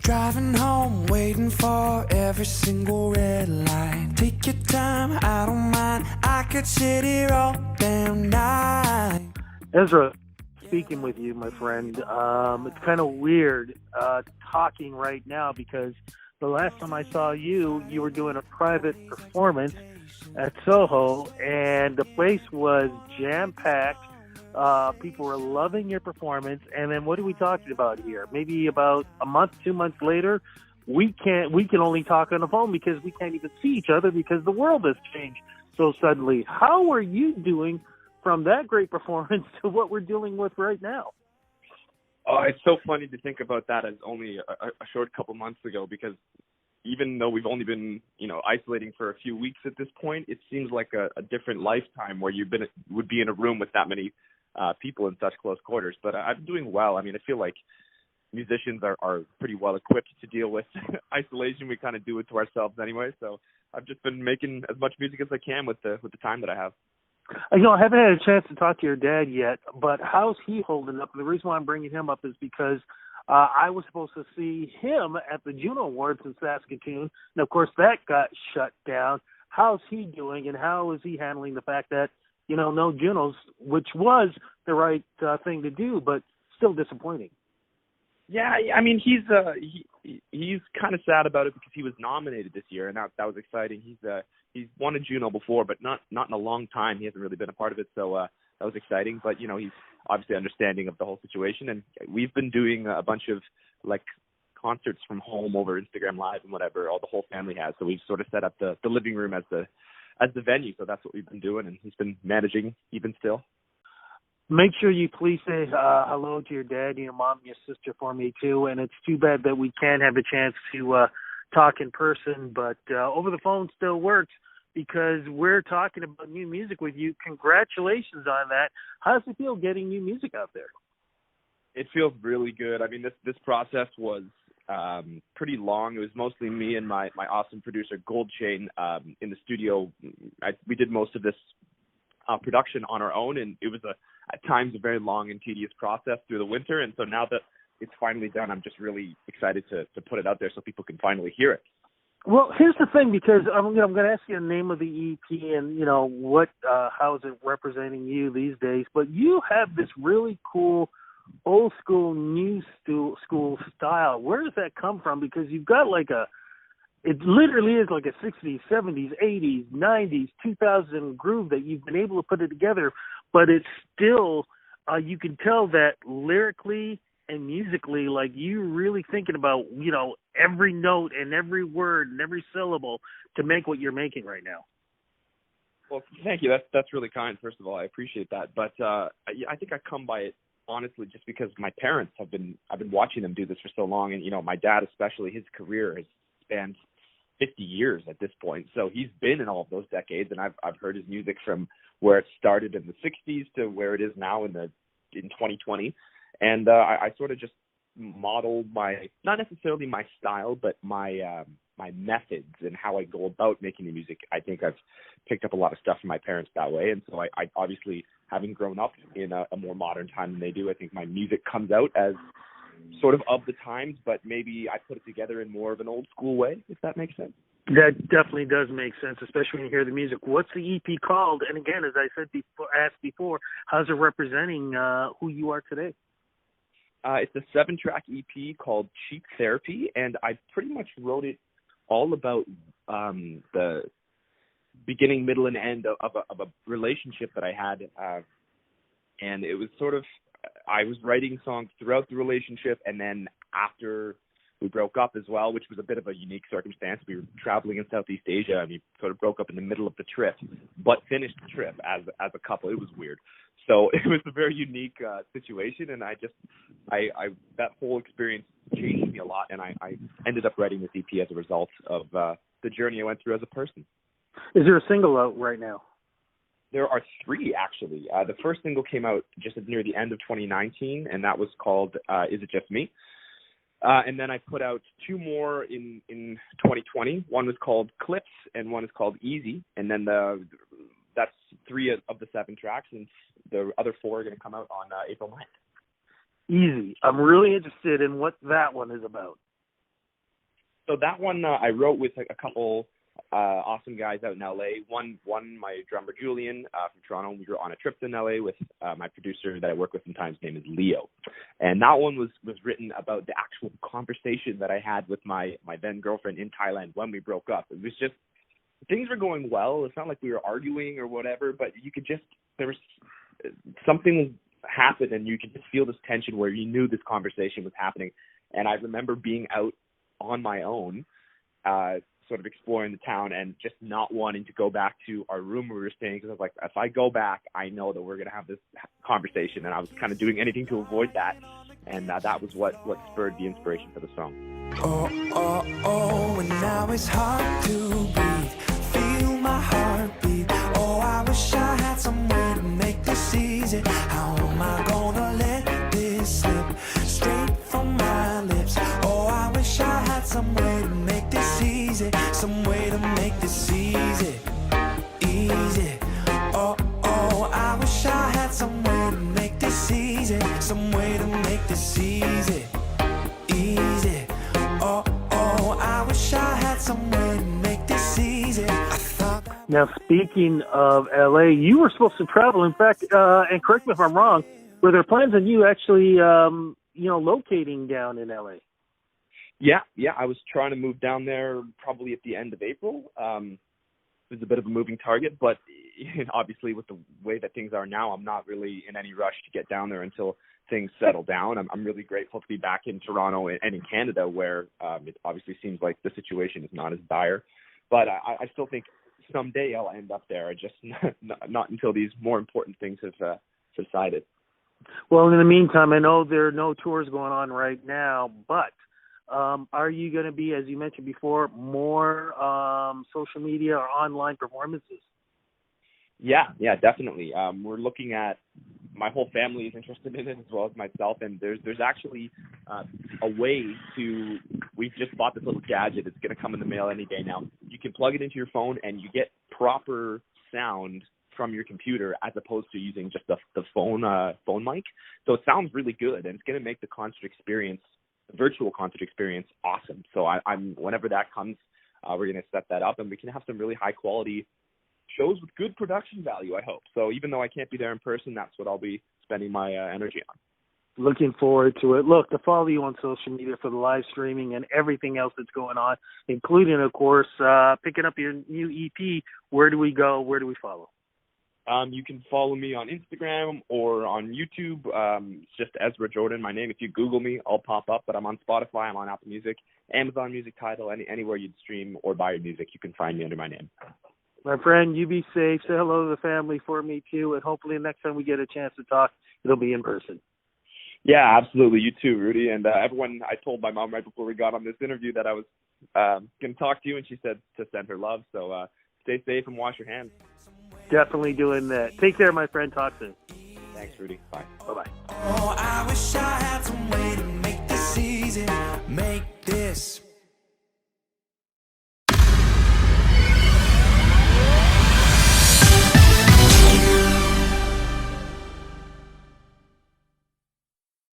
Driving home, waiting for every single red light. Take your time, I don't mind. I could sit here all damn night. Ezra, speaking with you, my friend. It's kind of weird talking right now because the last time I saw you, you were doing a private performance at Soho, and the place was jam-packed. People were loving your performance, and then what are we talking about here? Maybe about a month, 2 months later, we can only talk on the phone because we can't even see each other because the world has changed so suddenly. How are you doing from that great performance to what we're dealing with right now? Oh, it's so funny to think about that as only a short couple months ago, because even though we've only been, isolating for a few weeks at this point, it seems like a different lifetime where would be in a room with that many people in such close quarters. But I'm doing well. I mean, I feel like musicians are pretty well equipped to deal with isolation. We kind of do it to ourselves anyway. So I've just been making as much music as I can with the time that I have. I haven't had a chance to talk to your dad yet, but how's he holding up? And the reason why I'm bringing him up is because I was supposed to see him at the Juno Awards in Saskatoon, and of course that got shut down. How's he doing, and how is he handling the fact that, no Junos, which was the right thing to do, but still disappointing? Yeah, I mean, he's kind of sad about it because he was nominated this year, and that was exciting. He's won a Juno before, but not in a long time. He hasn't really been a part of it, so that was exciting. But he's obviously understanding of the whole situation, and we've been doing a bunch of concerts from home over Instagram Live and whatever. All the whole family has, so we've sort of set up the living room as the venue. So that's what we've been doing, and he's been managing even still. Make sure you please say hello to your dad and your mom and your sister for me, too. And it's too bad that we can't have a chance to talk in person, but over the phone still works because we're talking about new music with you. Congratulations on that. How does it feel getting new music out there? It feels really good. I mean, this process was pretty long. It was mostly me and my awesome producer, Goldchain, in the studio. We did most of this production on our own, and it was at times a very long and tedious process through the winter. And so now that it's finally done, I'm just really excited to put it out there so people can finally hear it. Well, here's the thing, because I'm going to ask you the name of the EP and, what, how is it representing you these days. But you have this really cool old school, new school style. Where does that come from? Because you've got it literally is like a 60s, 70s, 80s, 90s, 2000 groove that you've been able to put it together, but it's still, you can tell that lyrically and musically, you really thinking about, every note and every word and every syllable to make what you're making right now. Well, thank you. That's really kind, first of all. I appreciate that. But I think I come by it honestly just because my parents I've been watching them do this for so long. And, my dad especially, his career has spanned 50 years at this point. So he's been in all of those decades, and I've heard his music from where it started in the 60s to where it is now in 2020. And I sort of just modeled not necessarily my style, but my methods and how I go about making the music. I think I've picked up a lot of stuff from my parents that way. And so I obviously, having grown up in a more modern time than they do, I think my music comes out as sort of the times, but maybe I put it together in more of an old school way, if that makes sense. That definitely does make sense, especially when you hear the music. What's the EP called? And again, as I asked before, how's it representing who you are today? It's a 7-track EP called Cheap Therapy, and I pretty much wrote it all about the beginning, middle, and end of a relationship that I had, and it was sort of, I was writing songs throughout the relationship, and then after we broke up as well, which was a bit of a unique circumstance. We were traveling in Southeast Asia, and we sort of broke up in the middle of the trip, but finished the trip as a couple. It was weird. So it was a very unique situation, and I that whole experience changed me a lot, and I ended up writing this EP as a result of the journey I went through as a person. Is there a single out right now? There are 3, actually. The first single came out just near the end of 2019, and that was called Is It Just Me? And then I put out 2 more in 2020. One was called Clips, and one is called Easy. And then that's 3 of the 7 tracks, and the other 4 are going to come out on April 9th. Easy. I'm really interested in what that one is about. So that one I wrote with a couple awesome guys out in LA. One, my drummer Julian from Toronto. We were on a trip in LA with my producer that I work with sometimes. His name is Leo, and that one was written about the actual conversation that I had with my then girlfriend in Thailand when we broke up. It was just, things were going well. It's not like we were arguing or whatever, but you could just, there was something happened, and you could just feel this tension where you knew this conversation was happening. And I remember being out on my own, sort of exploring the town and just not wanting to go back to our room where we were staying, because I was like, if I go back, I know that we're going to have this conversation, and I was kind of doing anything to avoid that. And that was what spurred the inspiration for the song. Oh, oh, oh, and now it's hard to breathe. Feel my heartbeat. Oh, I wish I had some way to make this easy. How am I gonna let this slip straight from my lips? Oh, I wish I had some way to make this easy. Some way to make this easy. Easy. Oh, oh, I wish I had some way to make this easy. Some way to make this easy. Easy. Oh, oh, I wish I had some way to make this easy. Now, speaking of LA, you were supposed to travel. In fact, and correct me if I'm wrong, were there plans on you actually, locating down in LA? Yeah, I was trying to move down there probably at the end of April. It was a bit of a moving target, but obviously with the way that things are now, I'm not really in any rush to get down there until things settle down. I'm really grateful to be back in Toronto and in Canada, where it obviously seems like the situation is not as dire. But I still think someday I'll end up there. Just not until these more important things have subsided. Well, in the meantime, I know there are no tours going on right now, but are you going to be, as you mentioned before, more social media or online performances? Yeah, definitely. We're looking at, my whole family is interested in it as well as myself, and there's actually a way to, we've just bought this little gadget. It's going to come in the mail any day now. You can plug it into your phone and you get proper sound from your computer as opposed to using just the phone mic. So it sounds really good, and it's going to make the concert experience, the virtual concert experience, awesome. So I'm whenever that comes, we're going to set that up, and we can have some really high quality shows with good production value, I hope. So even though I can't be there in person, that's what I'll be spending my energy on. Looking forward to it. Look, to follow you on social media for the live streaming and everything else that's going on, including, of course, picking up your new EP, where do we go? Where do we follow? You can follow me on Instagram or on YouTube. It's just Ezra Jordan, my name. If you Google me, I'll pop up. But I'm on Spotify, I'm on Apple Music, Amazon Music, Tidal, anywhere you'd stream or buy your music, you can find me under my name. My friend, you be safe. Say hello to the family for me, too. And hopefully next time we get a chance to talk, it'll be in person. Yeah, absolutely. You too, Rudy. And everyone, I told my mom right before we got on this interview that I was going to talk to you, and she said to send her love. So stay safe and wash your hands. Definitely doing that. Take care, my friend. Talk soon. Thanks, Rudy. Bye. Bye-bye. Oh, I wish I